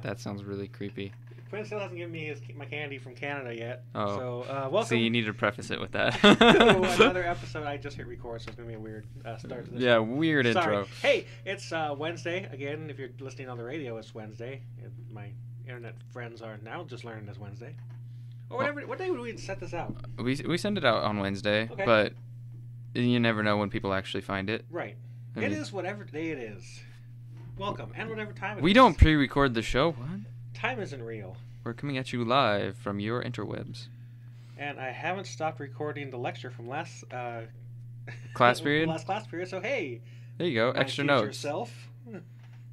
That sounds really creepy. Quinn still hasn't given me my candy from Canada yet. Oh. So, welcome. So you need to preface it with that. to another episode. I just hit record, so it's going to be a weird start to this. Yeah, weird Sorry. intro. Hey, it's Wednesday. Again, if you're listening on the radio, it's Wednesday. My internet friends are now just learning it's Wednesday. Or whatever. What day would we set this out? We send it out on Wednesday, Okay. but you never know when people actually find it. Right. I It mean- is whatever day it is. Welcome. And whatever time it is. We don't pre-record the show. What? Time isn't real. We're coming at you live from your interwebs. And I haven't stopped recording the lecture from last Class period? last class period. So hey, There you go. my Extra future notes. self,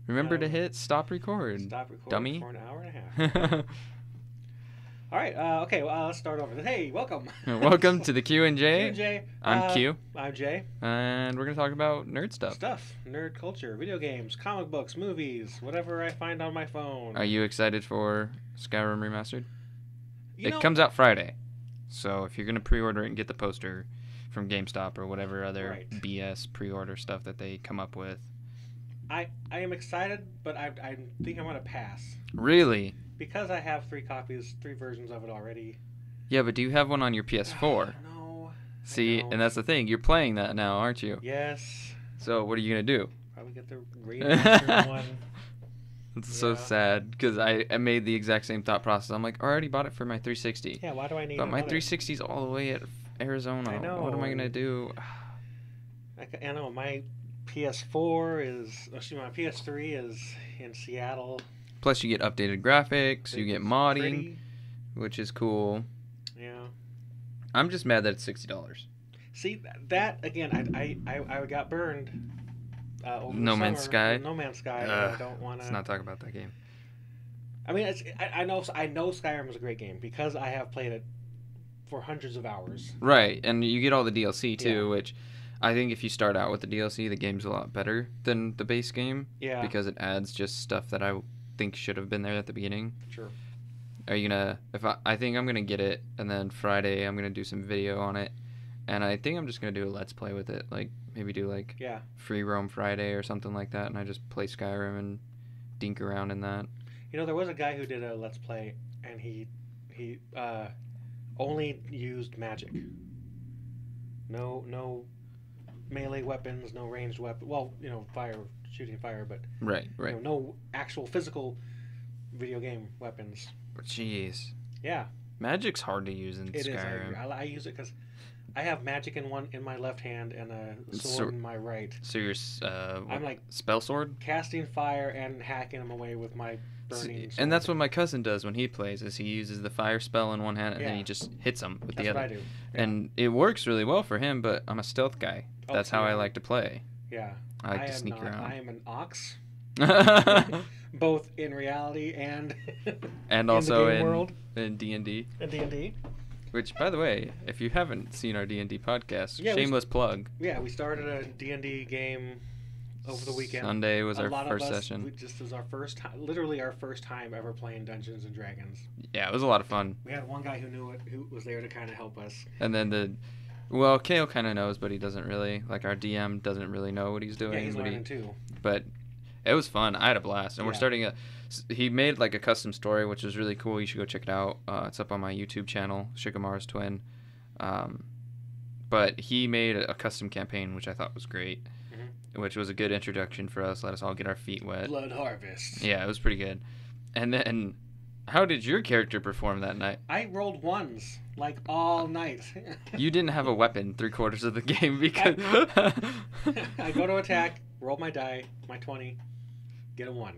Remember to hit stop record. stop recording dummy. for an hour and a half. All right. Okay. Well, let's start over. Hey, welcome. Welcome to the Q&J. Q&J. I'm Q, I'm Jay. and we're going to talk about nerd stuff. Nerd culture, video games, comic books, movies, whatever I find on my phone. Are you excited for Skyrim Remastered? You know, It comes out Friday. So if you're going to pre-order it and get the poster from GameStop or whatever other Right. BS pre-order stuff that they come up with. I am excited, but I think I'm gonna pass Really? because I have 3 versions of it already. Yeah, but do you have one on your PS4? No. See, know. and that's the thing. You're playing that now, aren't you? Yes. So what are you going to do? Probably get the remastered one. It's so Yeah. sad because I made the exact same thought process. I'm like, I already bought it for my 360. Yeah. Why do I need? But my another? 360's all the way at Arizona. I know. What am I going to do? I know my PS4 is. My PS3 is in Seattle. Plus, you get updated graphics. You get It's modding, pretty. which is cool. Yeah. I'm just mad that it's $60. See that again? I got burned. Over No the Man's summer Sky? with No Man's Sky. Ugh, I don't want Let's to. not talk about that game. I mean, I know Skyrim is a great game because I have played it for hundreds of hours. Right, and you get all the DLC too, Yeah. which I think if you start out with the DLC, the game's a lot better than the base game Yeah. because it adds just stuff that I think should have been there at the beginning. Sure. Are you gonna? I think I'm gonna get it, and then Friday I'm gonna do some video on it, and I think I'm just gonna do a let's play with it, like maybe do like Yeah. Free Roam Friday or something like that, and I just play Skyrim and dink around in that. You know, there was a guy who did a Let's Play, and he only used magic. No melee weapons, no ranged weapon. Well, shooting fire, but Right, right. no actual physical video game weapons. Jeez, Yeah, magic's hard to use in it is. Skyrim. I use it because I have magic in my left hand and a sword Sword. in my right. So you're I'm like spell sword. casting fire and hacking them away with my burning sword. And that's what my cousin does when he plays. Is he uses the fire spell in one hand and then Yeah. he just hits them with That's the what other. I do. Yeah. And it works really well for him. But I'm a stealth guy. Oh, That's how yeah. I like to play. Yeah. I like to am sneak not. around. I am an ox, and both in reality and also in the game world. in D&D. In D&D. Which, by the way, if you haven't seen our D&D podcast, Yeah, shameless plug. Yeah, we started a D&D game over the weekend. Sunday was A our lot first of us, session. This was our first time, literally our first time ever playing Dungeons and Dragons. Yeah, it was a lot of fun. We had one guy who knew it, who was there to kind of help us. And then Kale kind of knows, but he doesn't really. Like, our DM doesn't really know what he's doing. Yeah, he's but learning too. But it was fun. I had a blast. And we're Yeah. starting he made like a custom story, which is really cool. You should go check it out. It's up on my YouTube channel, Shikamaru's Twin. But he made a custom campaign, which I thought was great, which was a good introduction for us. Let us all get our feet wet. Blood Harvest. Yeah, it was pretty good. And then, how did your character perform that night? I rolled ones, like all night. You didn't have a weapon 3/4 of the game because... I go to attack, roll my die, my 20, get a 1.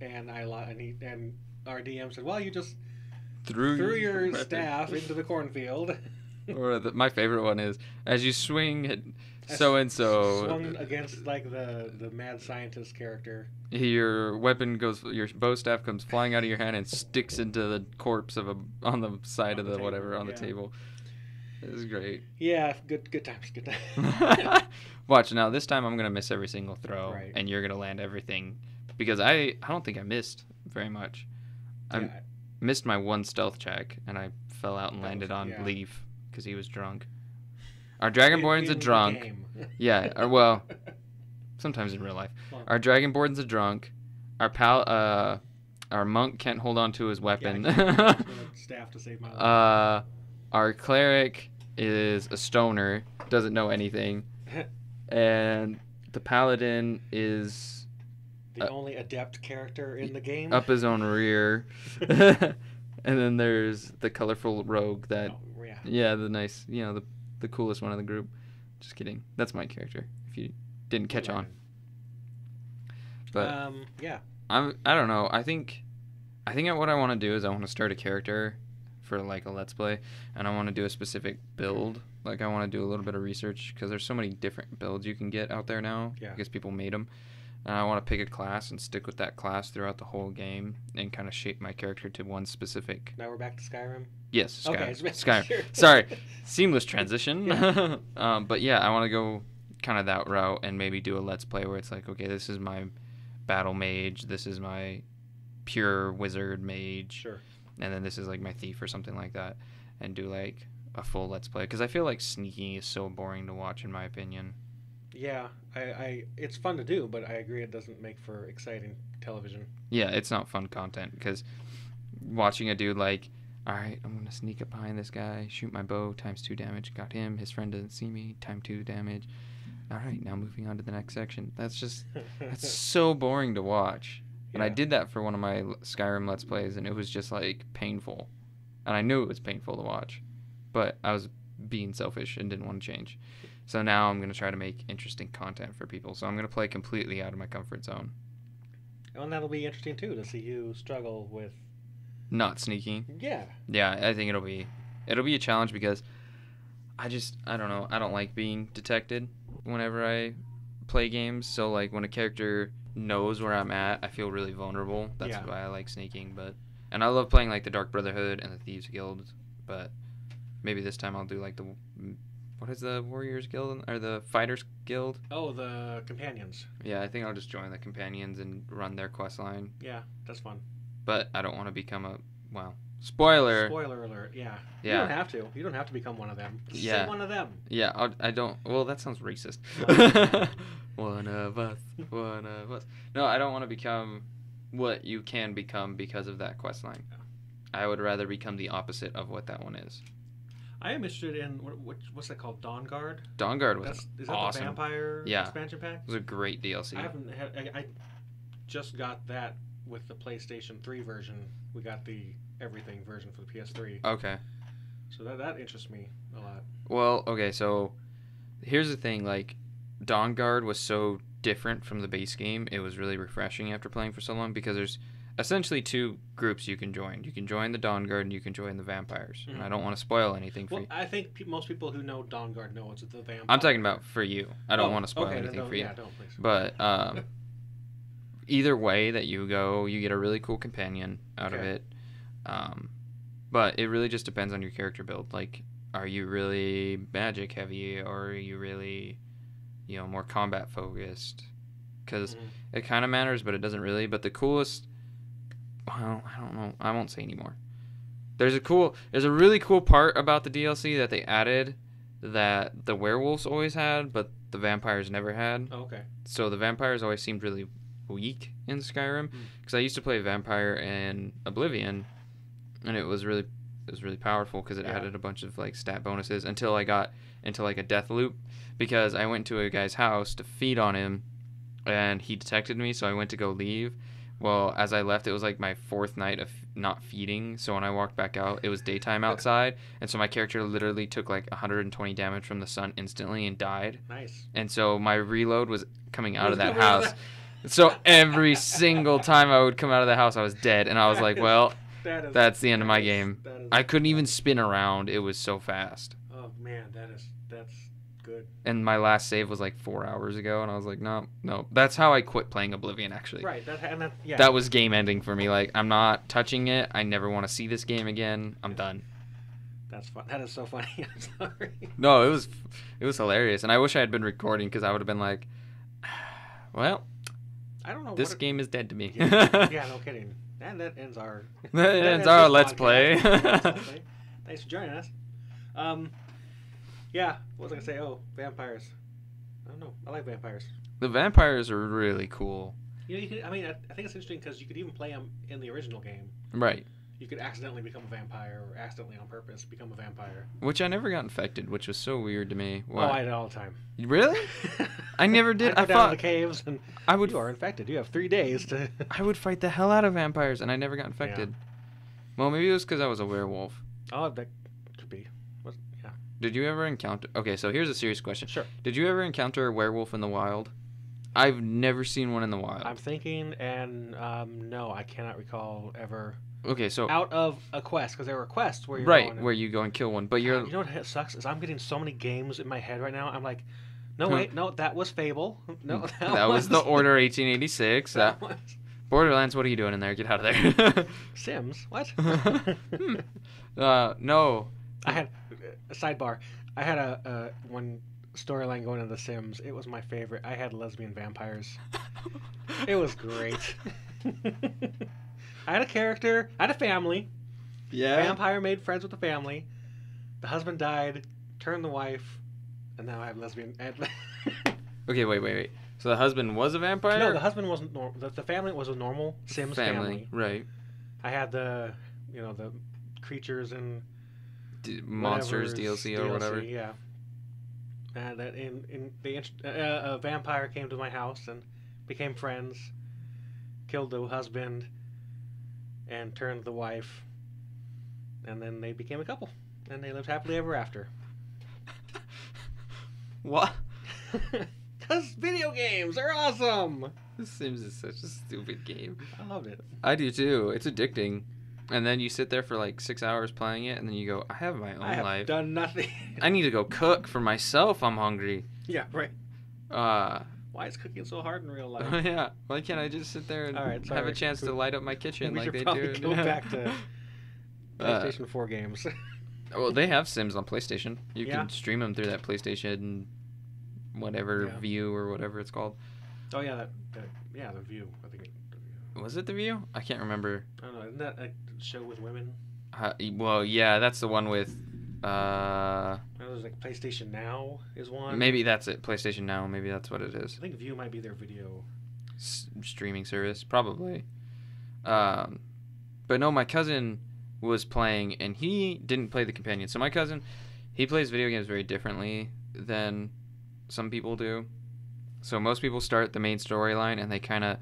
And and our DM said, well, you just threw your weapon. staff into the cornfield. Or my favorite one is, as you swing at so-and-so, Swung against like the mad scientist character. your bow staff comes flying out of your hand and sticks into the corpse on the side of the table, whatever on the yeah. table. It was great. Yeah, good times, good times. Watch, now this time I'm going to miss every single throw, Right. and you're going to land everything. Because I don't think I missed very much. I Yeah. missed my one stealth check, and I fell out and landed on yeah. Leaf because he was drunk. Our Dragonborn's a In the drunk. game. Yeah, or well, sometimes in real life. Well, Our Dragonborn's a drunk. Our Our monk can't hold on to his weapon. Yeah, I can't use the staff to save my life. Our cleric is a stoner, doesn't know anything, and the paladin is the only adept character in the game. Up his own rear. And then there's the colorful rogue that, the nice, the coolest one in the group. Just kidding. That's my character. If you didn't catch on. But yeah. I don't know. I think what I want to do is I want to start a character for like a Let's Play, and I want to do a specific build. Like I want to do a little bit of research because there's so many different builds you can get out there now. Yeah. Because people made them. And I want to pick a class and stick with that class throughout the whole game and kind of shape my character to one specific. Now we're back to Skyrim? Yes, Skyrim. Okay, Skyrim. sure. Sorry. Seamless transition. Yeah. But yeah, I want to go kind of that route and maybe do a Let's Play where it's like, okay, this is my battle mage, this is my pure wizard mage, sure, and then this is like my thief or something like that, and do like a full Let's Play. Because I feel like sneaking is so boring to watch in my opinion. Yeah, I it's fun to do, but I agree it doesn't make for exciting television. Yeah, it's not fun content because watching a dude like, all right, I'm going to sneak up behind this guy, shoot my bow, ×2 damage, got him, his friend doesn't see me, ×2 damage. All right, now moving on to the next section. That's so boring to watch. And I did that for one of my Skyrim Let's Plays, and it was just like painful. And I knew it was painful to watch, but I was being selfish and didn't want to change. So now I'm going to try to make interesting content for people. So I'm going to play completely out of my comfort zone. And that'll be interesting, too, to see you struggle with... Not sneaking. Yeah. Yeah, I think it'll be a challenge because I don't know. I don't like being detected whenever I play games. So, like, when a character knows where I'm at, I feel really vulnerable. That's why I like sneaking. And I love playing, like, the Dark Brotherhood and the Thieves Guild. But maybe this time I'll do, like, what is the Warriors Guild or the Fighters Guild? Oh, the Companions. Yeah, I think I'll just join the Companions and run their quest line. Yeah, that's fun. But I don't want to become spoiler. Spoiler alert, yeah. Yeah. You don't have to. You don't have to become one of them. Just say one of them. Yeah, I don't. Well, that sounds racist. One of us. One of us. No, I don't want to become what you can become because of that quest line. Yeah. I would rather become the opposite of what that one is. I am interested in what's that called? Dawn Guard. Dawn Guard was is that awesome. The vampire expansion pack? It was a great DLC. I just got that with the PlayStation 3 version. We got the everything version for the PS3. Okay. So that interests me a lot. Well, okay, so here's the thing, like Dawn Guard was so different from the base game. It was really refreshing after playing for so long because there's essentially two groups you can join. You can join the Dawn Guard and you can join the vampires. Mm-hmm. And I don't want to spoil anything for you. I think most people who know Dawn Guard know it's the vampire. I'm talking about for you. I don't want to spoil anything for you. Yeah, don't please. But either way that you go, you get a really cool companion out of it. But it really just depends on your character build. Like, are you really magic heavy or are you really, more combat focused? Because it kind of matters, but it doesn't really. But the coolest... Well, I don't know. I won't say anymore. There's a really cool part about the DLC that they added that the werewolves always had, but the vampires never had. Oh, okay. So the vampires always seemed really weak in Skyrim, because I used to play vampire in Oblivion, and it was really powerful because it added a bunch of like stat bonuses until I got into like a death loop because I went to a guy's house to feed on him, and he detected me, so I went to go leave. Well, as I left, it was like my fourth night of not feeding, so when I walked back out, it was daytime outside, and so my character literally took like 120 damage from the sun instantly and died. Nice. And so my reload was coming out of that house. So every single time I would come out of the house, I was dead, and I was like, well, that's the end of my game. I couldn't even spin around. It was so fast. Oh, man, that's good. And my last save was like 4 hours ago, and I was like, no. That's how I quit playing Oblivion, actually. Right. That was game ending for me. Like, I'm not touching it. I never want to see this game again. I'm done. That's fun. That is so funny. I'm sorry. No, it was hilarious, and I wish I had been recording because I would have been like, well, I don't know. This game is dead to me. Yeah, no kidding. And that ends our. That ends our Let's Play. Thanks for joining us. Yeah, what was I gonna say? Oh, vampires. I don't know. I like vampires. The vampires are really cool. You know, you could. I mean, I think it's interesting because you could even play them in the original game. Right. You could accidentally become a vampire, or accidentally on purpose become a vampire. Which I never got infected, which was so weird to me. Why? Oh, I did it all the time. Really? I never did. I go down to the caves and you are infected. You have 3 days to. I would fight the hell out of vampires, and I never got infected. Yeah. Well, maybe it was because I was a werewolf. Oh, that could be. Yeah. Did you ever encounter... Okay, so here's a serious question. Sure. Did you ever encounter a werewolf in the wild? I've never seen one in the wild. I'm thinking, and no, I cannot recall ever... Okay, so... Out of a quest, because there were quests where you're going where you go and kill one, but you're... You know what sucks? Is I'm getting so many games in my head right now, I'm like, no, wait, no, that was Fable. No, that was the Order 1886. Borderlands, what are you doing in there? Get out of there. Sims? What? No. I had... A sidebar. I had a one storyline going in The Sims. It was my favorite. I had lesbian vampires. It was great. I had a character. I had a family. Yeah. Vampire made friends with the family. The husband died. Turned the wife. And now I have lesbian... Okay, wait. So the husband was a vampire? No, the husband wasn't normal. The family was a normal Sims family. Right. I had the creatures and... Monsters DLC or whatever. Yeah. And that a vampire came to my house and became friends, killed the husband, and turned the wife, and then they became a couple, and they lived happily ever after. What? Because video games are awesome! The Sims is such a stupid game. I loved it. I do too. It's addicting. And then you sit there for like 6 hours playing it, and then you go, I have my own life. I have done nothing. I need to go cook for myself. I'm hungry. Yeah, right. Why is cooking so hard in real life? Yeah. Why can't I just sit there and have a chance to light up my kitchen like they do? We should probably go back to PlayStation 4 games. Well, they have Sims on PlayStation. You can stream them through that PlayStation whatever View or whatever it's called. Oh, yeah, the View. I think. Was it the View? I can't remember. I don't know. Isn't that a show with women? Well, yeah, that's the one with... There's like PlayStation Now is one. Maybe that's it. PlayStation Now. Maybe that's what it is. I think View might be their video streaming service. Probably. But no, my cousin was playing, and he didn't play the companion. So my cousin, he plays video games very differently than some people do. So most people start the main storyline, and they kind of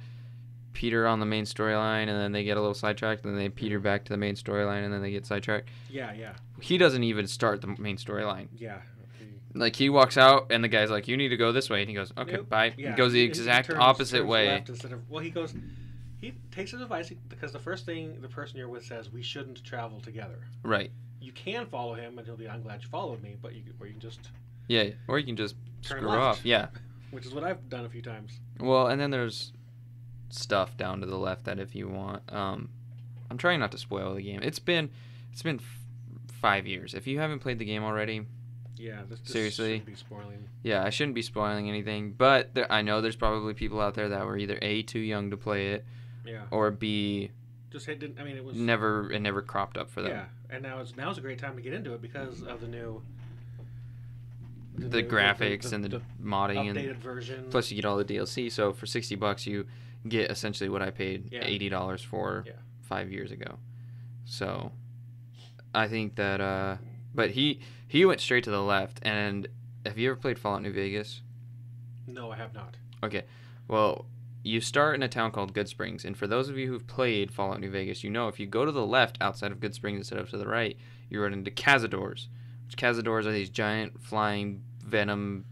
peter on the main storyline, and then they get a little sidetracked, and then they peter back to the main storyline, and then they get sidetracked. Yeah. He doesn't even start the main storyline. Yeah. Like, he walks out, and the guy's like, you need to go this way, and he goes, okay, bye. Yeah. He goes the exact opposite way. Left instead of, he takes his advice, because the first thing the person you're with says, we shouldn't travel together. Right. You can follow him, and he'll be, I'm glad you followed me, or you can just... Yeah, or you can just turn screw left, off. Yeah. Which is what I've done a few times. Well, and then there's stuff down to the left that if you want, I'm trying not to spoil the game. It's been 5 years. If you haven't played the game already, this seriously, shouldn't be spoiling. Yeah, I shouldn't be spoiling anything. But I know there's probably people out there that were either A, too young to play it, or B, it was never cropped up for them. Yeah, and now's a great time to get into it because of the new. The graphics and the modding updated and version. Plus you get all the DLC. So for $60 you get essentially what I paid $80 for 5 years ago. So I think that but he went straight to the left. And have you ever played Fallout New Vegas? No, I have not. Okay. Well, you start in a town called Good Springs, and for those of you who've played Fallout New Vegas, you know if you go to the left outside of Good Springs instead of to the right, you run into Cazadors. Cazadors are these giant flying venom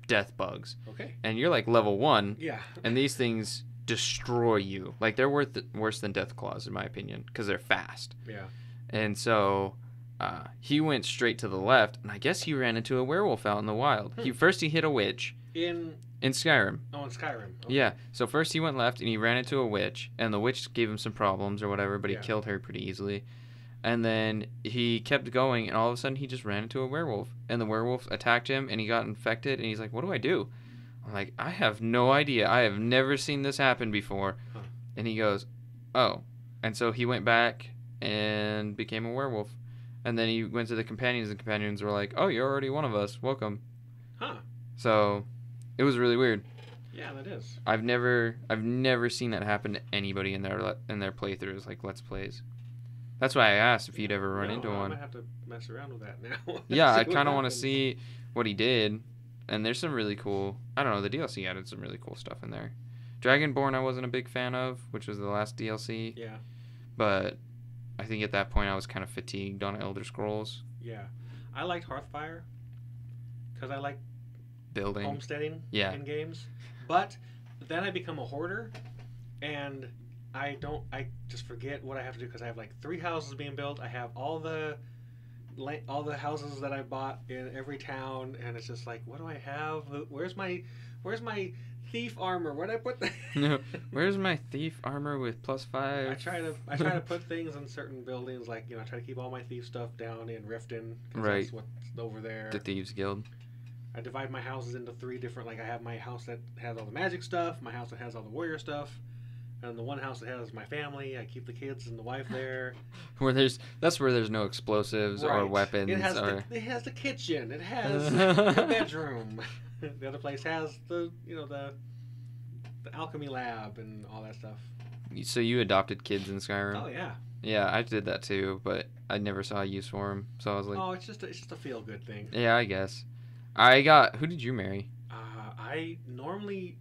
death bugs. Okay. And you're like level 1. Yeah. And these things destroy you. Like, they're worse than death claws in my opinion because they're fast. Yeah. And so he went straight to the left, and I guess he ran into a werewolf out in the wild. First he hit a witch. In Skyrim. Oh, in Skyrim. Okay. Yeah. So first he went left and he ran into a witch, and the witch gave him some problems or whatever, but he killed her pretty easily. And then he kept going, and all of a sudden he just ran into a werewolf. And the werewolf attacked him, and he got infected, and he's like, what do I do? I'm like, I have no idea. I have never seen this happen before. Huh. And he goes, oh. And so he went back and became a werewolf. And then he went to the companions, and the companions were like, oh, you're already one of us. Welcome. Huh. So it was really weird. Yeah, that is. I've never seen that happen to anybody in their playthroughs, like Let's Plays. That's why I asked if you'd ever run into I one. might have to mess around with that now. Yeah, See I what kind of want to happens. see what he did, and there's some really cool. I don't know. The DLC added some really cool stuff in there. Dragonborn, I wasn't a big fan of, which was the last DLC. Yeah. But I think at that point I was kind of fatigued on Elder Scrolls Yeah. I liked Hearthfire because I like building. homesteading Yeah. in games. But then I become a hoarder, and I just forget what I have to do because I have like 3 houses being built. I have all the houses that I bought in every town, and it's just like, what do I have? Where's my thief armor? Where'd I put that? No, where's my thief armor with +5? I try to put things in certain buildings, like I try to keep all my thief stuff down in Riften. 'Cause Right. That's what's over there. The Thieves Guild. I divide my houses into 3 different. Like I have my house that has all the magic stuff, my house that has all the warrior stuff, and the one house that has my family. I keep the kids and the wife there. That's where there's no explosives or Right. weapons. It has the kitchen. It has the bedroom. The other place has the alchemy lab and all that stuff. So you adopted kids in Skyrim? Oh yeah. Yeah, I did that too, but I never saw a use for them. So I was like, Oh, it's just a feel good thing. yeah, I guess. Who did you marry? I normally,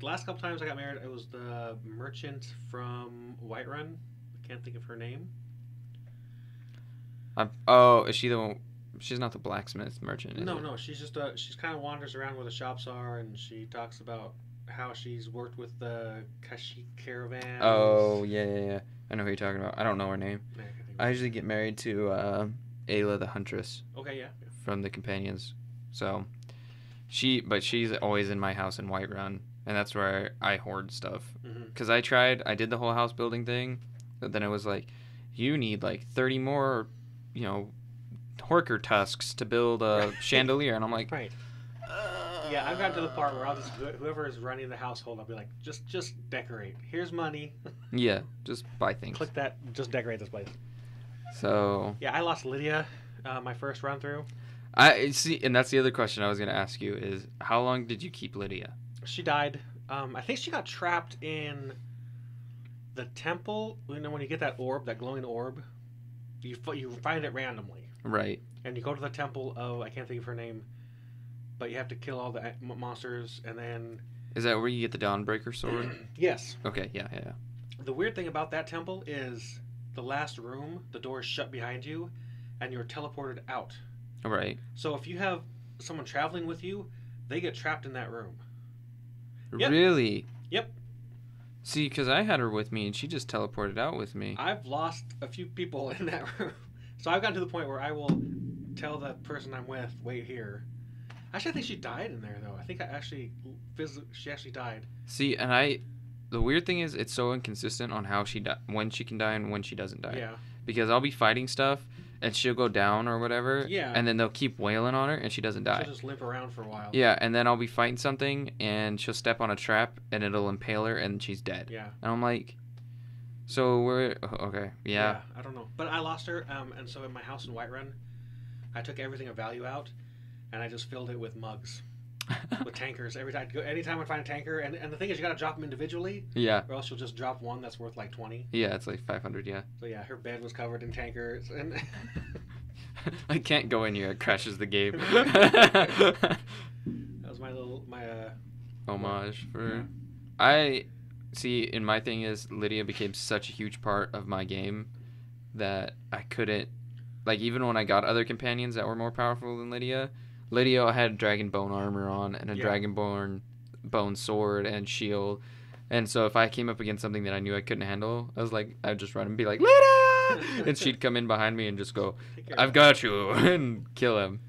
the last couple times I got married, it was the merchant from Whiterun. I can't think of her name. Is she the one? She's not the blacksmith merchant, is it? No, she's just she's kind of wanders around where the shops are, and she talks about how she's worked with the Kashyyyk caravans. Oh, yeah. I know who you're talking about. I don't know her name. Yeah, I can't think of I it. usually get married to Ayla the Huntress Okay, yeah. from the Companions. So, she's always in my house in Whiterun, and that's where I hoard stuff. Mm-hmm. Because I did the whole house building thing, but then it was like, you need like 30 more, horker tusks to build a chandelier, and I'm like, Right. Yeah, I've gotten to the part where I'll just whoever is running the household, I'll be like, just decorate. Here's money. yeah, just buy things. Click that. Just decorate this place. So Yeah, I lost Lydia, my first run through. I see, and that's the other question I was gonna ask you is how long did you keep Lydia? She died. I think she got trapped in the temple. When you get that orb, that glowing orb, you find it randomly, Right. and you go to the temple of, I can't think of her name, but you have to kill all the monsters, and then Is that where you get the Dawnbreaker sword? yes. Okay. Yeah. The weird thing about that temple is the last room, the door is shut behind you, and you're teleported out. Right. So if you have someone traveling with you, they get trapped in that room. Yep. Really? Yep. See, because I had her with me, and she just teleported out with me. I've lost a few people in that room. So I've gotten to the point where I will tell the person I'm with, wait here. Actually, I think she died in there, though. I think she actually died. See, and the weird thing is, it's so inconsistent on how when she can die and when she doesn't die. Yeah. Because I'll be fighting stuff, and she'll go down or whatever. Yeah. And then they'll keep wailing on her, and she doesn't die. She'll just limp around for a while. Yeah, and then I'll be fighting something, and she'll step on a trap, and it'll impale her, and she's dead. Yeah. And I'm like, so we're okay. Yeah. I don't know, but I lost her, and so in my house in Whiterun, I took everything of value out, and I just filled it with mugs, with tankers. Anytime I find a tanker, and the thing is, you gotta drop them individually, Yeah. or else you'll just drop one that's worth like 20. Yeah, it's like 500. Yeah. So yeah, her bed was covered in tankers, and I can't go in here. It crashes the game. that was my Homage for. Yeah. I see. And my thing is, Lydia became such a huge part of my game that I couldn't. Like, even when I got other companions that were more powerful than Lydia had dragon bone armor on and a dragon bone sword and shield. And so if I came up against something that I knew I couldn't handle, I'd just run and be like, Lydia! And she'd come in behind me and just go, I've got you, and kill him.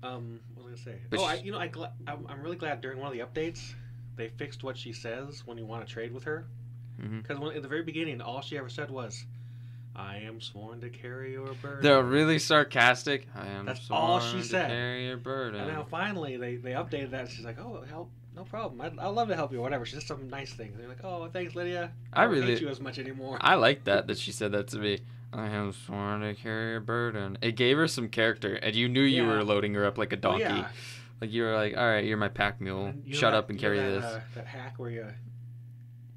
What was I gonna say? But I'm really glad during one of the updates they fixed what she says when you want to trade with her. Because at the very beginning, all she ever said was, "I am sworn to carry your burden." They're really sarcastic. That's all she said. To carry your burden. And now finally they updated that. She's like, "Oh, help, no problem. I'd love to help you, or whatever." She's just some nice thing. They're like, "Oh, thanks, Lydia. I don't hate you as much anymore." I like that she said that to me. I am sworn to carry your burden. It gave her some character, and you knew you were loading her up like a donkey. Well, yeah. Like you're like, all right, you're my pack mule. And Shut up and carry that, this. that hack where you,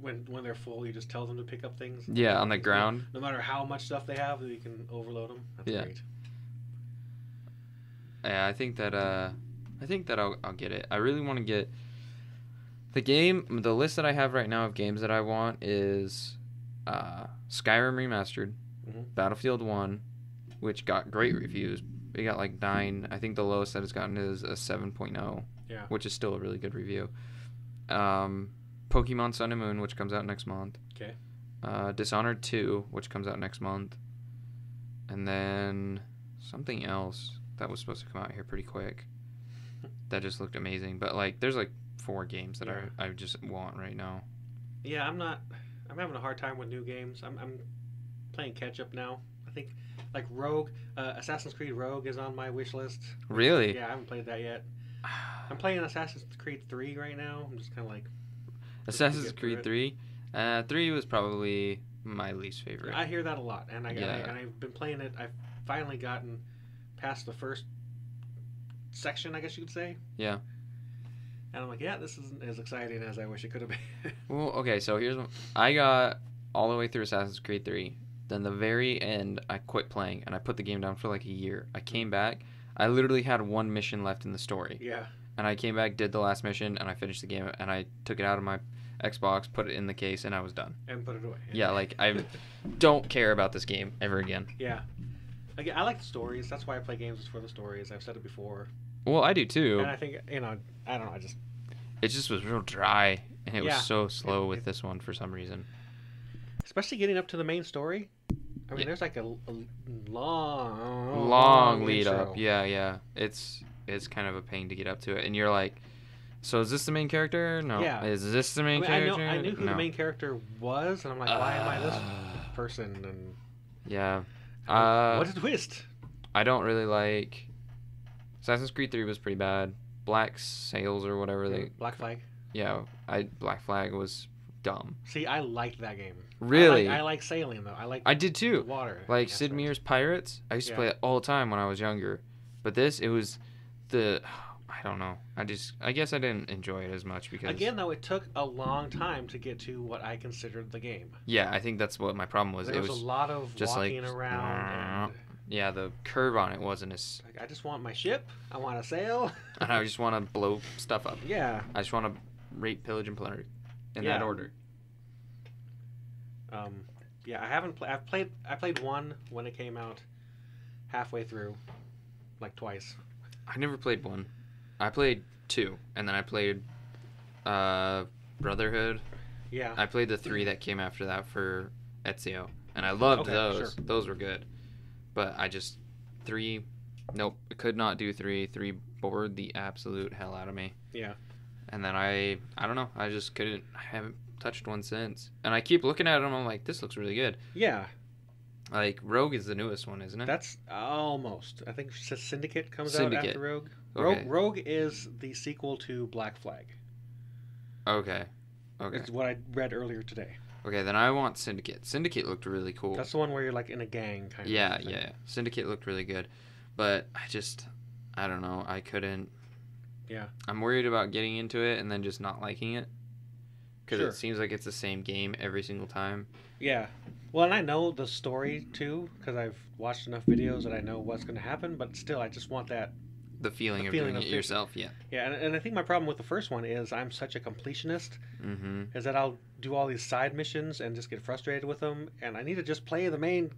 when they're full, you just tell them to pick up things. Yeah, on the ground. No matter how much stuff they have, you can overload them. That's great. Yeah, I think that I'll get it. I really want to get the game. The list that I have right now of games that I want is Skyrim Remastered, Battlefield 1, which got great reviews. It got like 9. I think the lowest that it's gotten is a 7.0, which is still a really good review. Pokemon Sun and Moon, which comes out next month. Okay. Dishonored 2, which comes out next month. And then something else that was supposed to come out here pretty quick. That just looked amazing. But like there's like 4 games that I just want right now. Yeah, I'm having a hard time with new games. I'm playing catch up now. I think like Rogue, Assassin's Creed Rogue is on my wish list. Really? Yeah, I haven't played that yet. I'm playing Assassin's Creed 3 right now. I'm just kind of like Assassin's Creed 3. 3 was probably my least favorite. I hear that a lot, and I've been playing it. I've finally gotten past the first section, I guess you could say. Yeah. And I'm like, yeah, this isn't as exciting as I wish it could have been. Well, okay, so I got all the way through Assassin's Creed 3. Then the very end, I quit playing, and I put the game down for like a year. I came back. I literally had 1 mission left in the story. Yeah. And I came back, did the last mission, and I finished the game, and I took it out of my Xbox, put it in the case, and I was done. And put it away. Yeah, like, I don't care about this game ever again. Yeah. Again, I like the stories. That's why I play games for the stories. I've said it before. Well, I do too. And I think, I don't know, It just was real dry, and it was so slow with this one for some reason. Especially getting up to the main story. I mean, there's like a long lead intro. up. Yeah. It's kind of a pain to get up to it, and you're like, so is this the main character? No. Yeah. Is this the main character? I knew who the main character was, and I'm like, why am I this person? And yeah. what a twist! I don't really like. Assassin's Creed 3 was pretty bad. Black Sails or whatever Black Flag. Yeah, Black Flag was dumb. See, I liked that game. Really? I like sailing though. I did too. The water. Like Sid Meier's Pirates. I used to play it all the time when I was younger. But it was I don't know. I guess I didn't enjoy it as much because again though it took a long time to get to what I considered the game. Yeah, I think that's what my problem was. There was a lot of just walking around. Yeah, the curve on it wasn't as. Like, I just want my ship. I want to sail. And I just want to blow stuff up. Yeah. I just want to rape, pillage, and plunder, in that order. Yeah, I haven't. I played 1 when it came out, halfway through, like twice. I never played 1. I played 2, and then I played Brotherhood. Yeah. I played the 3 that came after that for Ezio, and I loved those. Sure. Those were good. But 3, nope, I could not do 3. 3 bored the absolute hell out of me. Yeah. And then I don't know, I just couldn't, I haven't touched 1 since. And I keep looking at them, I'm like, this looks really good. Yeah. Like, Rogue is the newest one, isn't it? That's almost. I think Syndicate comes out after Rogue. Okay. Rogue is the sequel to Black Flag. Okay. It's what I read earlier today. Okay, then I want Syndicate. Syndicate looked really cool. That's the one where you're like in a gang kind of thing. Yeah. Syndicate looked really good. But I don't know. I couldn't. Yeah. I'm worried about getting into it and then just not liking it. Because it seems like it's the same game every single time. Yeah. Well, and I know the story too, because I've watched enough videos that I know what's going to happen, but still, I just want that. The feeling of doing it yourself, yeah. Yeah, and I think my problem with the first one is I'm such a completionist, is that I'll do all these side missions and just get frustrated with them, and I need to just play the main.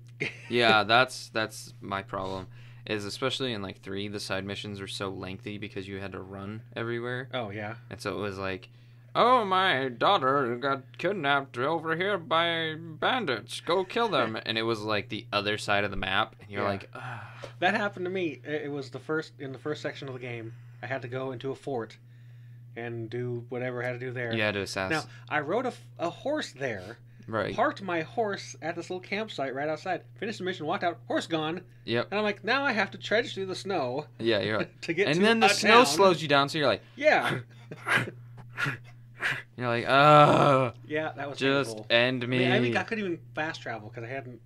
Yeah, that's my problem. Is especially in like 3, the side missions were so lengthy because you had to run everywhere. Oh yeah. And so it was like, oh, my daughter got kidnapped over here by bandits. Go kill them. And it was like the other side of the map. And you're like, ugh. That happened to me. It was in the first section of the game. I had to go into a fort and do whatever I had to do there. You had to assassinate. Now, I rode a horse there. Right. Parked my horse at this little campsite right outside. Finished the mission, walked out, horse gone. Yep. And I'm like, now I have to trudge through the snow. Yeah, you're right. To get and to then the snow town. slows you down, so you're like, yeah. You're like, ugh. Yeah, that was just painful. end me. I couldn't even fast travel because I hadn't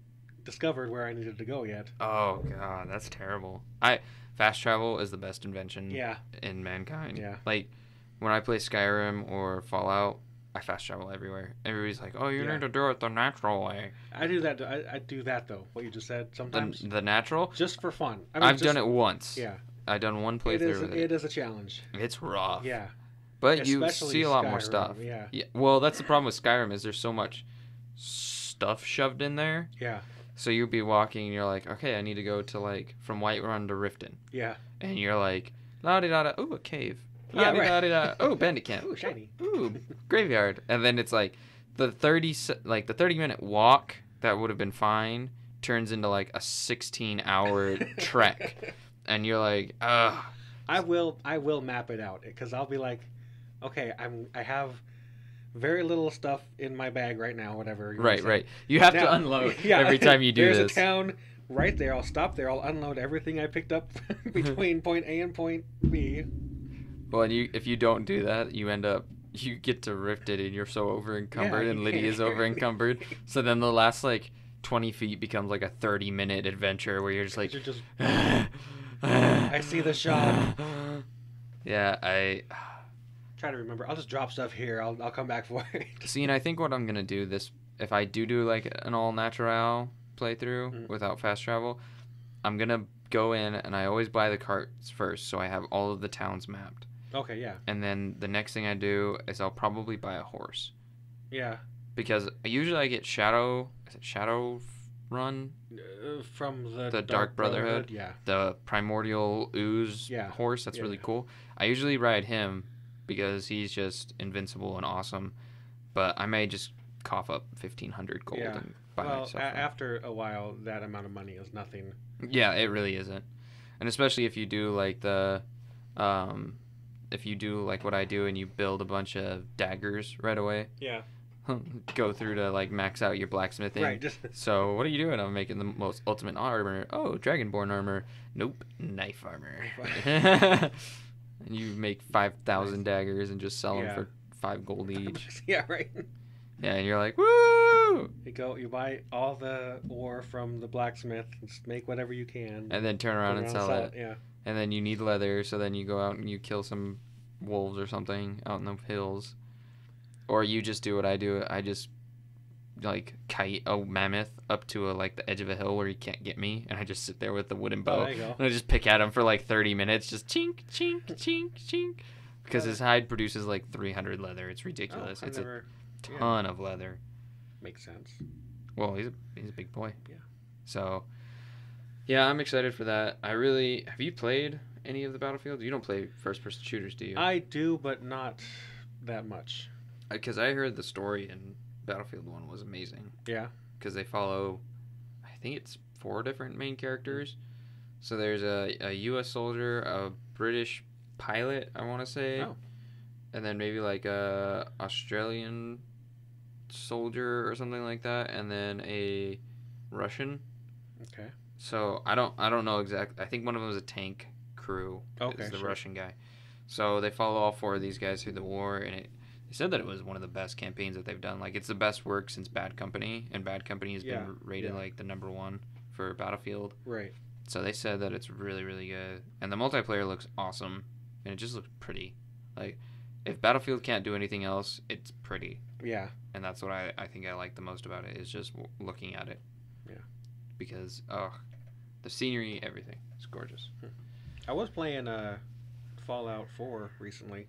discovered where I needed to go yet. Oh god, that's terrible. Fast travel is the best invention Yeah. in mankind. Yeah. Like when I play Skyrim or Fallout, I fast travel everywhere. Everybody's like, "Oh, you Yeah. need to do it the natural way." I do that. I do that though. What you just said sometimes. The natural? Just for fun. I've done it once. Yeah. I've done one playthrough with it. It is a challenge. It's rough. Yeah. But you Especially see a lot more Skyrim, stuff. yeah. Well, that's the problem with Skyrim is there's so much stuff shoved in there. Yeah. So you'll be walking and you're like, okay, I need to go to like from Whiterun to Riften. Yeah. And you're like, la di da da, ooh, a cave. Yeah, La right. di da, oh, bandit camp. Ooh, shiny. Ooh, graveyard. And then it's like the 30-minute walk that would have been fine turns into like a 16-hour trek. And you're like, ugh. I will map it out because I'll be like, okay, I have very little stuff in my bag right now, whatever. You wanna say. Right. You have Now- to unload yeah, every time you do there's this. a town right there. I'll stop there. I'll unload everything I picked up between point A and point B. Well, and if you don't do that, you get to Rifted and you're so over encumbered, Yeah, and you Lydia's can't. over encumbered. So then the last like 20 feet becomes like a 30-minute adventure where you're just like, You're just, I see the shot. Yeah, I Try to remember. I'll just drop stuff here. I'll come back for it. see, and I think what I'm gonna do if I do like an all natural playthrough Mm. without fast travel, I'm gonna go in and I always buy the carts first, so I have all of the towns mapped. Okay, yeah. And then the next thing I do is I'll probably buy a horse. Yeah. Because usually I get Shadow Run, From the Dark Brotherhood. Yeah. the primordial ooze Yeah. horse. That's Yeah, really yeah. cool. I usually ride him because he's just invincible and awesome. But I may just cough up 1,500 gold Yeah. and buy Well, myself one. after a while, that amount of money is nothing. Yeah, it really isn't. And especially if you do like if you do like what I do and you build a bunch of daggers right away, Yeah. go through to like max out your blacksmithing. Right. Just So what are you doing? I'm making the most ultimate armor. Oh, dragonborn armor. Nope, knife armor. And you make 5,000 daggers and just sell them Yeah. for 5 gold each. yeah. Right. Yeah, and you're like, woo! You buy all the ore from the blacksmith and just make whatever you can. And then turn around and sell it. Yeah. And then you need leather, so then you go out and you kill some wolves or something out in the hills. Or you just do what I do. I just like kite a mammoth up to like the edge of a hill where he can't get me, and I just sit there with the wooden bow. Oh, there you go. And I just pick at him for like 30 minutes, just chink, chink, chink, chink. Because his hide produces like 300 leather. It's ridiculous. Oh, It's a yeah. ton of leather. Makes sense. Well, he's a big boy. Yeah. So, yeah, I'm excited for that. Have you played any of the Battlefields? You don't play first-person shooters, do you? I do, but not that much. Because I heard the story in Battlefield 1 was amazing. Yeah. Because they follow, I think it's 4 different main characters. So there's a U.S. soldier, a British pilot, I want to say, Oh. and then maybe like a Australian soldier or something like that, and then a Russian. Okay. So I don't know exactly. I think one of them is a tank crew. Okay, Is the sure. Russian guy. So they follow all 4 of these guys through the war, and they said that it was one of the best campaigns that they've done. Like it's the best work since Bad Company, and Bad Company has Yeah, been rated yeah. like the #1 for Battlefield. Right. So they said that it's really, really good, and the multiplayer looks awesome, and it just looks pretty. Like if Battlefield can't do anything else, it's pretty. Yeah. And that's what I think I like the most about it is just looking at it. Yeah. Because the scenery, everything, it's gorgeous. I was playing Fallout 4 recently,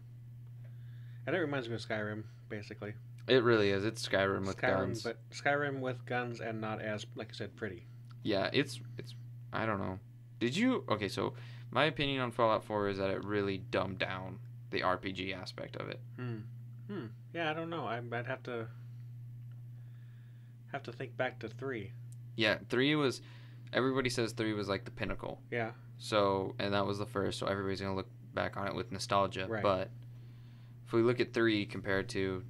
and it reminds me of Skyrim, basically. It really is. It's Skyrim with Skyrim, guns. but Skyrim with guns and not as, like I said, pretty. Yeah, it's. I don't know. Did you? Okay, so my opinion on Fallout 4 is that it really dumbed down the RPG aspect of it. Yeah, I don't know. I'd have to think back to 3. Yeah, 3 was. Everybody says 3 was like the pinnacle. Yeah. So, and that was the first, so everybody's going to look back on it with nostalgia. Right. But if we look at 3 compared to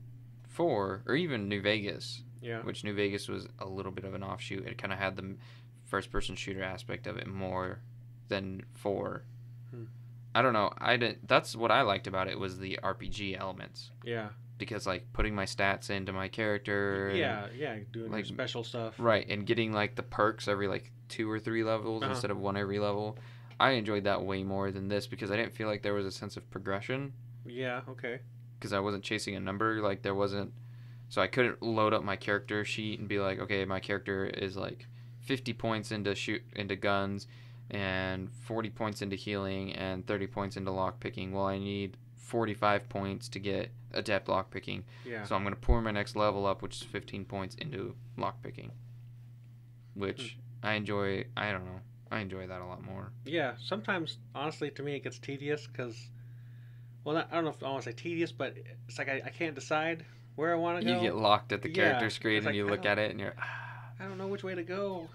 4, or even New Vegas, Yeah. which New Vegas was a little bit of an offshoot, it kind of had the first-person shooter aspect of it more than 4. Hmm. I don't know. That's what I liked about it was the RPG elements. Yeah. because like putting my stats into my character Yeah, yeah, doing your like special stuff. right, and getting like the perks every like 2 or 3 levels instead of one every level. I enjoyed that way more than this because I didn't feel like there was a sense of progression Yeah, okay. because I wasn't chasing a number, like there wasn't, so I couldn't load up my character sheet and be like, okay, my character is like 50 points into guns and 40 points into healing and 30 points into lock picking. Well, I need 45 points to get adept lock picking. Yeah. So I'm going to pour my next level up, which is 15 points into lock picking, which I enjoy. I don't know. I enjoy that a lot more. Yeah, sometimes, honestly, to me, it gets tedious because, well, I don't know if I want to say tedious, but it's like I can't decide where I want to go. You get locked at the character Yeah, screen it's and like, you look at it and you're, I don't know which way to go.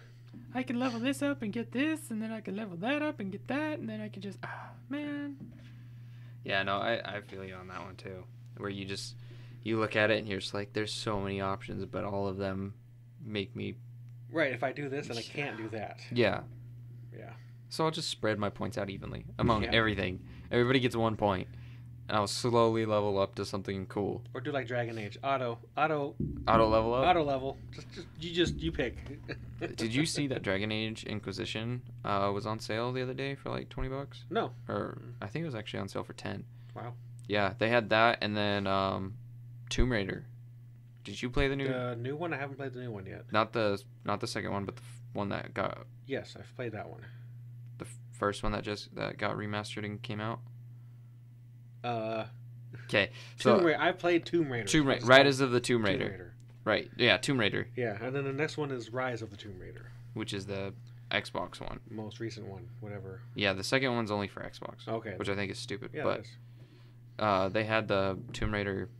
I can level this up and get this, and then I can level that up and get that, and then I can just, man. Yeah, no, I feel you on that one too. Where you look at it and you're just like, there's so many options, but all of them make me. Right, if I do this, then I can't do that. Yeah. Yeah. So I'll just spread my points out evenly among Yeah. everything. Everybody gets 1 point. And I'll slowly level up to something cool. Or do like Dragon Age. Auto level up? Auto level. You pick. Did you see that Dragon Age Inquisition was on sale the other day for like $20? No. Or I think it was actually on sale for 10. Wow. Yeah, they had that, and then Tomb Raider. Did you play the new one? I haven't played the new one yet. Not the second one, but the one that got. Yes, I've played that one. The first one that got remastered and came out. Okay, so I played Tomb Raider. Rise of the Tomb Raider. Right, yeah, Tomb Raider. Yeah, and then the next one is Rise of the Tomb Raider, which is the Xbox one. Most recent one, whatever. Yeah, the second one's only for Xbox. Okay. Which I think is stupid. Yeah, but they had the Tomb Raider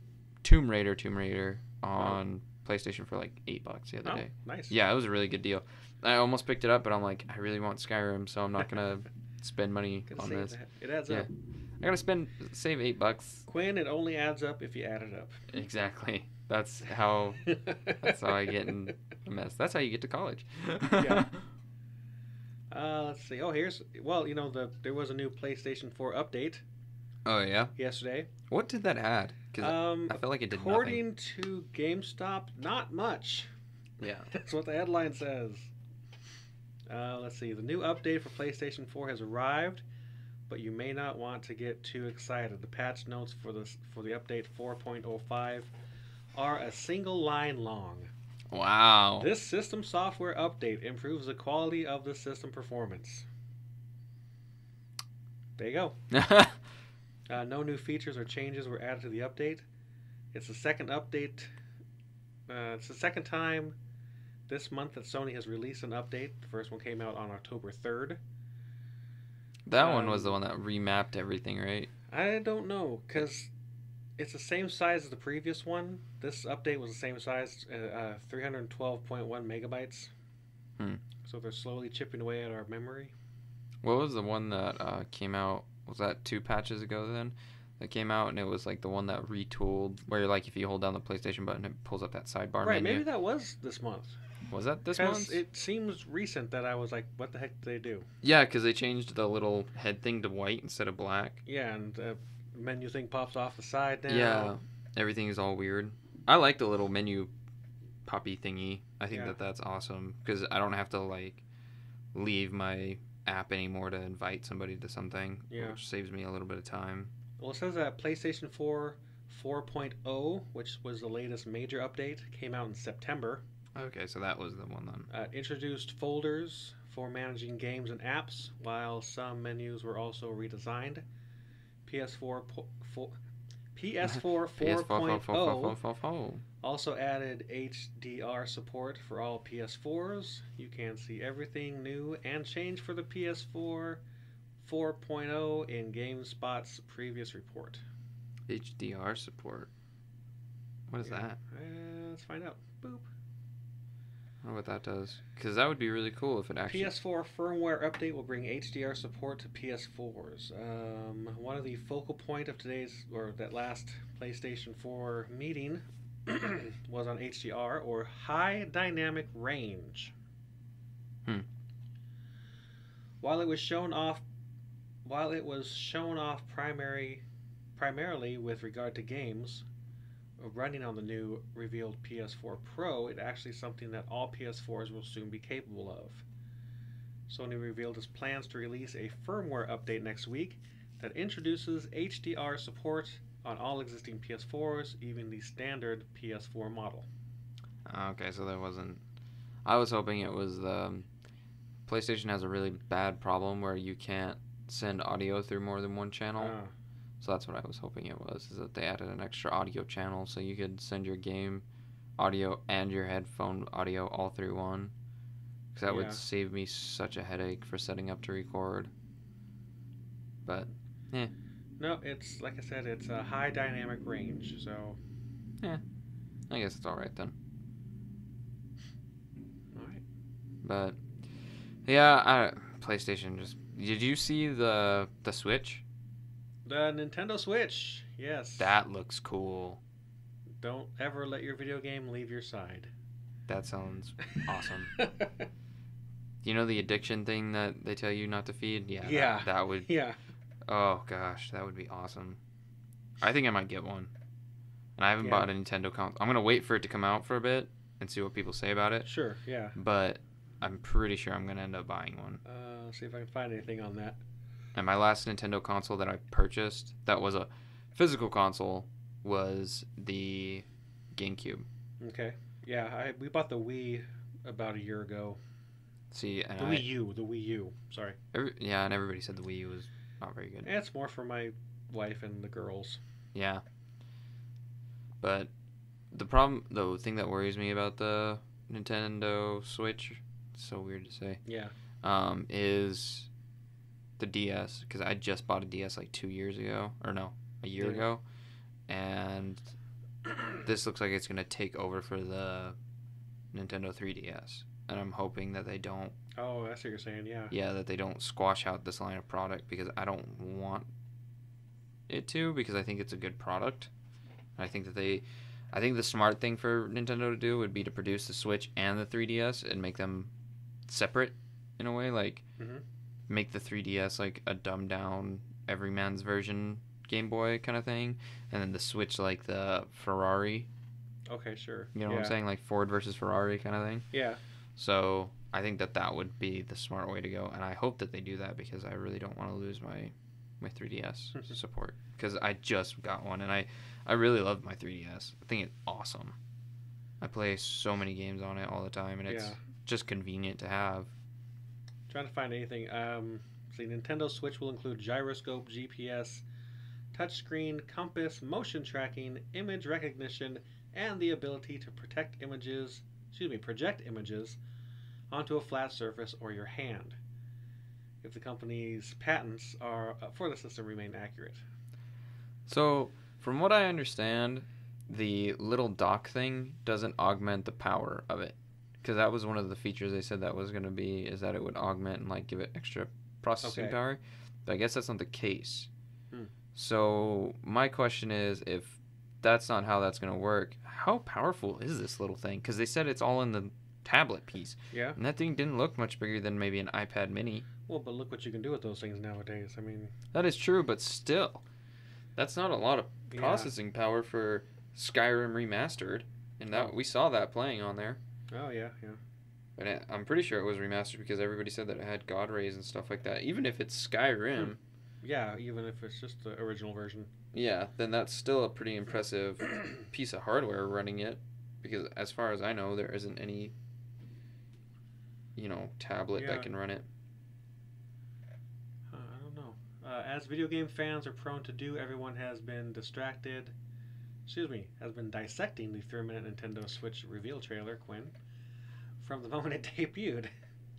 on PlayStation for like $8 the other day. Nice. Yeah, it was a really good deal. I almost picked it up, but I'm like, I really want Skyrim, so I'm not gonna spend money on this. It adds up. I gotta save $8. Quinn, it only adds up if you add it up. Exactly. That's how I get in a mess. That's how you get to college. Yeah. Let's see. Oh, there was a new PlayStation 4 update. Oh yeah. Yesterday. What did that add? Because I felt like it did nothing. According to GameStop, not much. Yeah. That's what the headline says. Let's see. The new update for PlayStation 4 has arrived, but you may not want to get too excited. The patch notes for the update 4.05 are a single line long. Wow. This system software update improves the quality of the system performance. There you go. No new features or changes were added to the update. It's the second update. It's the second time this month that Sony has released an update. The first one came out on October 3rd. That one was the one that remapped everything, right? I don't know, because it's the same size as the previous one. This update was the same size, 312.1 megabytes. So they're slowly chipping away at our memory. What was the one that came out? Was that 2 patches ago then? That came out, and it was like the one that retooled, where like if you hold down the PlayStation button, it pulls up that sidebar right, menu. Maybe that was this month. Was that this month? It seems recent that I was like, what the heck did they do? Yeah, because they changed the little head thing to white instead of black. Yeah, and the menu thing pops off the side now. Yeah, everything is all weird. I like the little menu poppy thingy. I think that's awesome, because I don't have to like leave my app anymore to invite somebody to something, which saves me a little bit of time. Well, it says that PlayStation 4 4.0, which was the latest major update, came out in September. Okay, so that was the one then. Introduced folders for managing games and apps, while some menus were also redesigned. PS4 4.0 also added HDR support for all PS4s. You can see everything new and changed for the PS4 4.0 in GameSpot's previous report. HDR support. What is that? Let's find out. Boop. I don't know what that does. Because that would be really cool if it actually... PS4 firmware update will bring HDR support to PS4s. One of the focal point of that last PlayStation 4 meeting was on HDR, or high dynamic range. While it was shown off primarily with regard to games, running on the new revealed PS4 Pro, it actually is something that all PS4s will soon be capable of. Sony revealed its plans to release a firmware update next week that introduces HDR support on all existing PS4s, even the standard PS4 model. Okay, so there wasn't. I was hoping it was the PlayStation has a really bad problem where you can't send audio through more than one channel. So that's what I was hoping it was, is that they added an extra audio channel so you could send your game audio and your headphone audio all through one. Because that would save me such a headache for setting up to record. But, yeah. No, it's, like I said, it's a high dynamic range, so... Yeah, I guess it's alright then. Alright. But, yeah, PlayStation just... Did you see the Switch? The Nintendo Switch, yes. That looks cool. Don't ever let your video game leave your side. That sounds awesome. You know the addiction thing that they tell you not to feed? Yeah. That would... Yeah. Oh, gosh. That would be awesome. I think I might get one. And I haven't bought a Nintendo console. I'm going to wait for it to come out for a bit and see what people say about it. Sure, yeah. But I'm pretty sure I'm going to end up buying one. See if I can find anything on that. And my last Nintendo console that I purchased that was a physical console was the GameCube. Okay. Yeah, we bought the Wii about a year ago. See, and the Wii U. Sorry. And everybody said the Wii U was not very good. It's more for my wife and the girls. Yeah. But the thing that worries me about the Nintendo Switch, it's so weird to say. Yeah. Is the DS, because I just bought a DS like 2 years ago, or no, a year ago, and this looks like it's going to take over for the Nintendo 3DS, and I'm hoping that they don't... Oh, that's what you're saying, yeah. Yeah, that they don't squash out this line of product, because I don't want it to, because I think it's a good product. I think the smart thing for Nintendo to do would be to produce the Switch and the 3DS and make them separate in a way, like make the 3DS like a dumbed down everyman's version Game Boy kind of thing, and then the Switch like the Ferrari. Okay, sure. You know what I'm saying? Like Ford versus Ferrari kind of thing. Yeah. So I think that would be the smart way to go, and I hope that they do that because I really don't want to lose my 3DS support, because I just got one and I really love my 3DS. I think it's awesome. I play so many games on it all the time, and it's just convenient to have. Trying to find anything. See, Nintendo Switch will include gyroscope, GPS, touchscreen, compass, motion tracking, image recognition, and the ability to project images onto a flat surface or your hand, if the company's patents are for the system remain accurate. So, from what I understand, the little dock thing doesn't augment the power of it, because that was one of the features they said that was going to be, is that it would augment and like give it extra processing power. But I guess that's not the case. So my question is, if that's not how that's going to work, how powerful is this little thing? Because they said it's all in the tablet piece. Yeah. And that thing didn't look much bigger than maybe an iPad mini. Well, but look what you can do with those things nowadays. I mean... That is true, but still. That's not a lot of processing power for Skyrim Remastered. And that we saw that playing on there. Oh, yeah. But I'm pretty sure it was remastered because everybody said that it had God rays and stuff like that. Even if it's Skyrim... Yeah, even if it's just the original version. Yeah, then that's still a pretty impressive piece of hardware running it. Because as far as I know, there isn't any, tablet that can run it. I don't know. As video game fans are prone to do, everyone has been dissecting the 3-minute Nintendo Switch reveal trailer, Quinn, from the moment it debuted.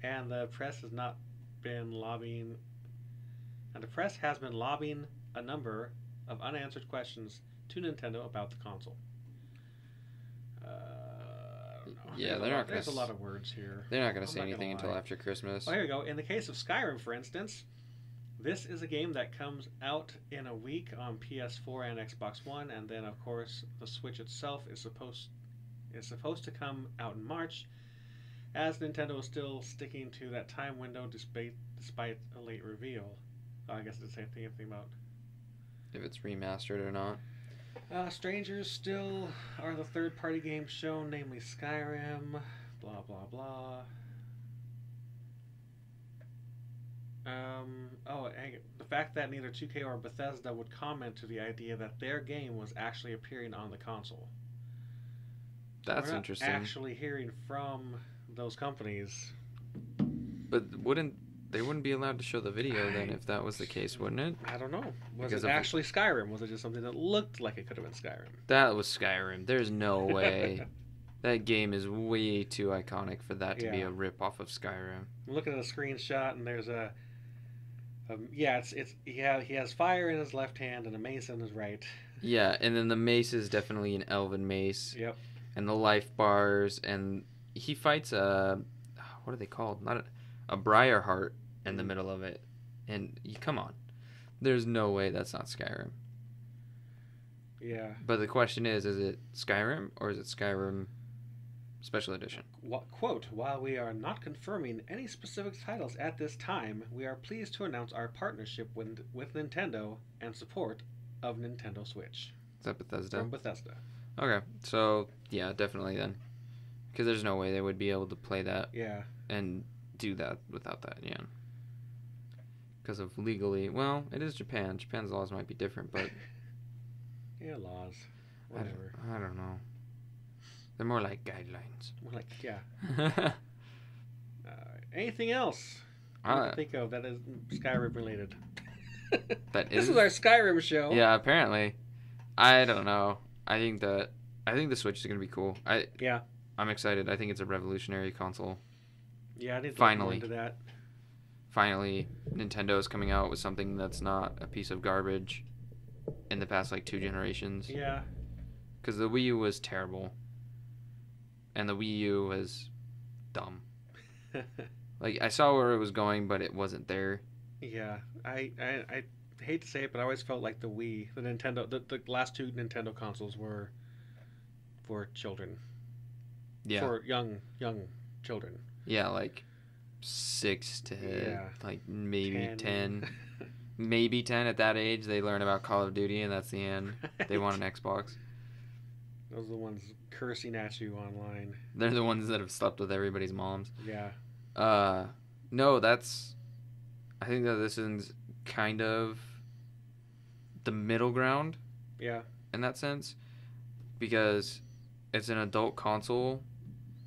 And the press has been lobbying a number of unanswered questions to Nintendo about the console. I don't know. Yeah, there's a lot of words here. They're not going to say anything until after Christmas. Oh, here we go. In the case of Skyrim, for instance, this is a game that comes out in a week on PS4 and Xbox One, and then of course the Switch itself is supposed to come out in March, as Nintendo is still sticking to that time window despite a late reveal. I guess it's the same thing about if it's remastered or not. Strangers still are the third-party games shown, namely Skyrim. Blah blah blah. The fact that neither 2K or Bethesda would comment to the idea that their game was actually appearing on the console. That's We're not interesting. actually hearing from those companies. But they wouldn't be allowed to show the video then if that was the case, wouldn't it? I don't know. Was Because it of- actually Skyrim? Was it just something that looked like it could have been Skyrim? That was Skyrim. There's no way. That game is way too iconic for that to be Yeah. a rip off of Skyrim. I'm looking at a screenshot, and there's he has fire in his left hand and a mace in his right. Yeah, and then the mace is definitely an elven mace. Yep. And the life bars, and he fights what are they called? Not a briar heart in the middle of it. And come on. There's no way that's not Skyrim. Yeah. But the question is it Skyrim or is it Skyrim Special Edition? Quote, while we are not confirming any specific titles at this time, we are pleased to announce our partnership with Nintendo and support of Nintendo Switch. Is that Bethesda? From Bethesda. Okay, so yeah, definitely then. Because there's no way they would be able to play that Yeah. and do that without that, yeah. Because of legally, well, it is Japan. Japan's laws might be different, but Yeah, laws. Whatever. I don't know. They're more like guidelines. More like, yeah. Anything else you can think of that is Skyrim related? That This is- is our Skyrim show. Yeah, apparently. I don't know. I think the Switch is gonna be cool. Yeah. I'm excited. I think it's a revolutionary console. Yeah, I need to Finally. look more into that. Finally, Nintendo is coming out with something that's not a piece of garbage in the past like 2 generations. Yeah. Because the Wii U was terrible. And the Wii U was dumb. Like, I saw where it was going, but it wasn't there. Yeah. I hate to say it, but I always felt like the Wii, the Nintendo, the last 2 Nintendo consoles were for children. Yeah. For young children. Yeah, like 6 to Yeah. like maybe 10. Maybe 10 at that age. They learn about Call of Duty, and that's the end. They want an Xbox. Those are the ones cursing at you online. They're the ones that have slept with everybody's moms. Yeah. No, I think that this is kind of the middle ground Yeah. in that sense, because it's an adult console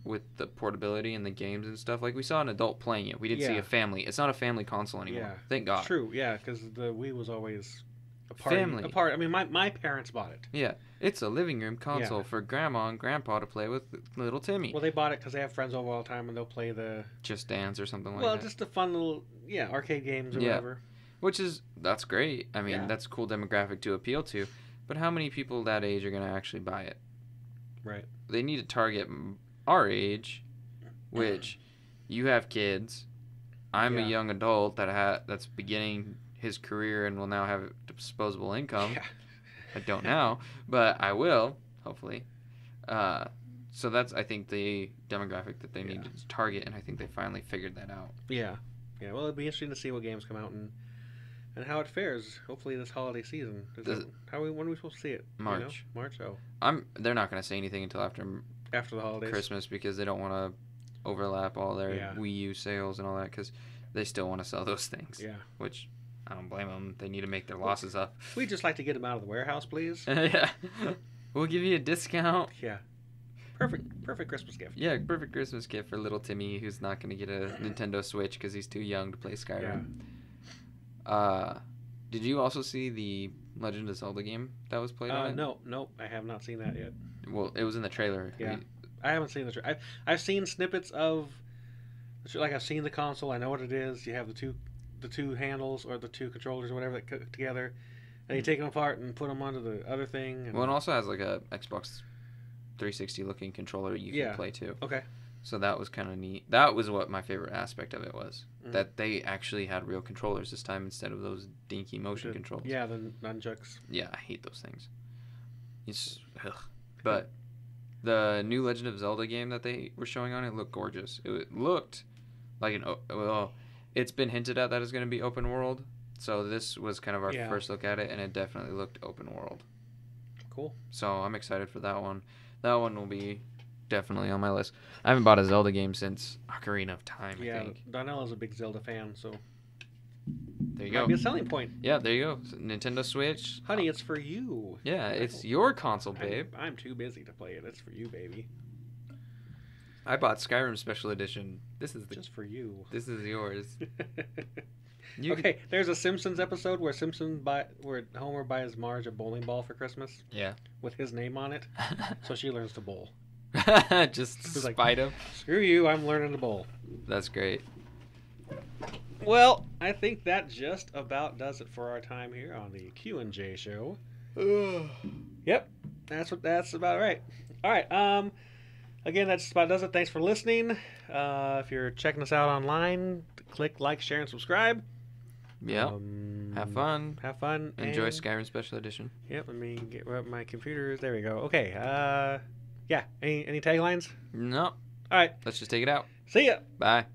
with the portability and the games and stuff. Like, we saw an adult playing it. We didn't see Yeah. a family. It's not a family console anymore. Yeah. Thank God. It's true, yeah, because the Wii was always a party. Family. I mean, my parents bought it. Yeah, it's a living room console Yeah. for grandma and grandpa to play with little Timmy. Well, they bought it because they have friends over all the time, and they'll play the Just Dance or something like that. just the fun little arcade games or Yeah. whatever. That's great. I mean, Yeah. that's a cool demographic to appeal to. But how many people that age are going to actually buy it? Right. They need to target our age, which you have kids. I'm Yeah. a young adult that's beginning his career and will now have disposable income. Yeah. I don't now, but I will, hopefully. So that's, I think, the demographic that they need to target, and I think they finally figured that out. Yeah. Yeah. Well, it'd be interesting to see what games come out and how it fares. Hopefully this holiday season. When are we supposed to see it? March. You know? March. Oh, They're not going to say anything until after after the holidays. Christmas, because they don't want to overlap all their Yeah. Wii U sales and all that, because they still want to sell those things. Yeah. Which I don't blame them. They need to make their losses up. We'd just like to get them out of the warehouse, please. Yeah. We'll give you a discount. Yeah. Perfect Christmas gift. Yeah, perfect Christmas gift for little Timmy, who's not going to get a Nintendo Switch because he's too young to play Skyrim. Did you also see the Legend of Zelda game that was played on it? No, I have not seen that yet. Well, it was in the trailer. Yeah. I haven't seen the I've seen snippets of, like, I've seen the console. I know what it is. You have the two handles or the 2 controllers or whatever that cook together, and you take them apart and put them onto the other thing. And... Well, it also has like a Xbox 360 looking controller you can play too. Okay. So that was kind of neat. That was what my favorite aspect of it was. Mhm. That they actually had real controllers this time instead of those dinky motion controls. Yeah, the nunchucks. Yeah, I hate those things. It's ugh. But the new Legend of Zelda game that they were showing on it looked gorgeous. It looked like it's been hinted at that it's going to be open world. So this was kind of our first look at it, and it definitely looked open world. Cool. So I'm excited for that one. That one will be definitely on my list. I haven't bought a Zelda game since Ocarina of Time, I Yeah, think. Darnella's a big Zelda fan, so There you might go. be a selling point. Yeah, there you go. So Nintendo Switch. Honey, it's for you. Yeah, it's your console, babe. I'm too busy to play it. It's for you, baby. I bought Skyrim Special Edition. This is Just for you. This is yours. Okay, there's a Simpsons episode where where Homer buys Marge a bowling ball for Christmas Yeah. with his name on it, so she learns to bowl. Just It's like- spite him. Screw you, I'm learning to bowl. That's great. Well, I think that just about does it for our time here on the Q&J show. Yep, that's about right. All right. Again, that's about does it. Thanks for listening. If you're checking us out online, click like, share, and subscribe. Yep. Have fun. Have fun. Enjoy and- Skyrim Special Edition. Yep. Let me get up my computers. There we go. Okay. Yeah. Any taglines? No. All right. Let's just take it out. See ya. Bye.